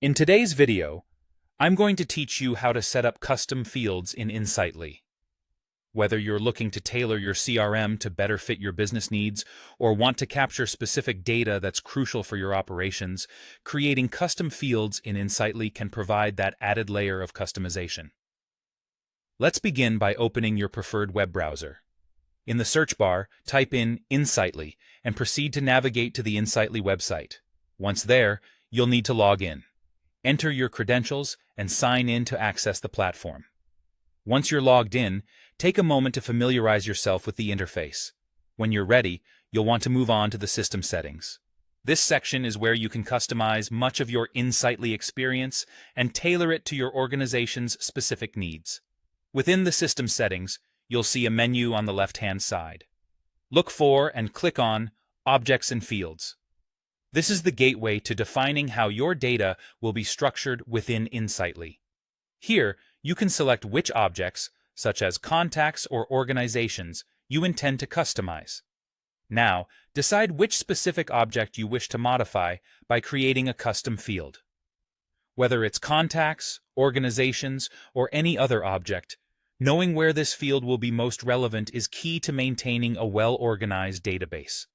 In today's video, I'm going to teach you how to set up custom fields in Insightly. Whether you're looking to tailor your CRM to better fit your business needs or want to capture specific data that's crucial for your operations, creating custom fields in Insightly can provide that added layer of customization. Let's begin by opening your preferred web browser. In the search bar, type in Insightly and proceed to navigate to the Insightly website. Once there, you'll need to log in. Enter your credentials and sign in to access the platform. Once you're logged in, take a moment to familiarize yourself with the interface. When you're ready, you'll want to move on to the system settings. This section is where you can customize much of your Insightly experience and tailor it to your organization's specific needs. Within the system settings, you'll see a menu on the left-hand side. Look for and click on Objects and Fields. This is the gateway to defining how your data will be structured within Insightly. Here, you can select which objects, such as contacts or organizations, you intend to customize. Now, decide which specific object you wish to modify by creating a custom field. Whether it's contacts, organizations, or any other object, knowing where this field will be most relevant is key to maintaining a well-organized database.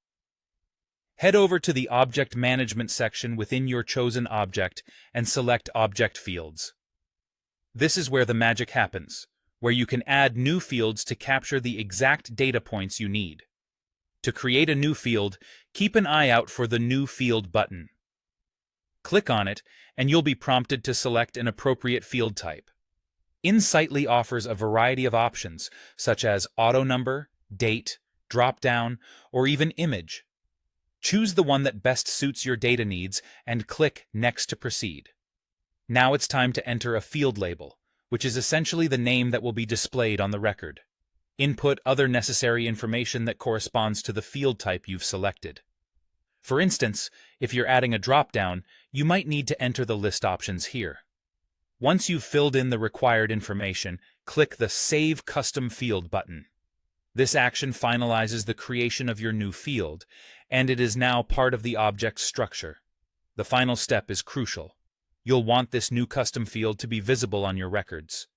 Head over to the Object Management section within your chosen object and select Object Fields. This is where the magic happens, where you can add new fields to capture the exact data points you need. To create a new field, keep an eye out for the New Field button. Click on it, and you'll be prompted to select an appropriate field type. Insightly offers a variety of options, such as auto number, date, drop-down, or even image. Choose the one that best suits your data needs and click Next to proceed. Now it's time to enter a field label, which is essentially the name that will be displayed on the record. Input other necessary information that corresponds to the field type you've selected. For instance, if you're adding a drop-down, you might need to enter the list options here. Once you've filled in the required information, click the Save Custom Field button. This action finalizes the creation of your new field, and it is now part of the object's structure. The final step is crucial. You'll want this new custom field to be visible on your records.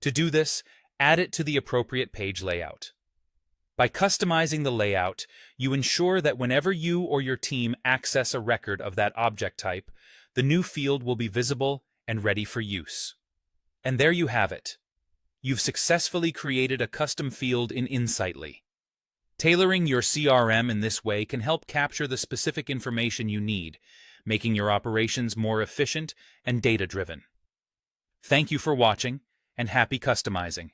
To do this, add it to the appropriate page layout. By customizing the layout, you ensure that whenever you or your team access a record of that object type, the new field will be visible and ready for use. And there you have it. You've successfully created a custom field in Insightly. Tailoring your CRM in this way can help capture the specific information you need, making your operations more efficient and data-driven. Thank you for watching, and happy customizing.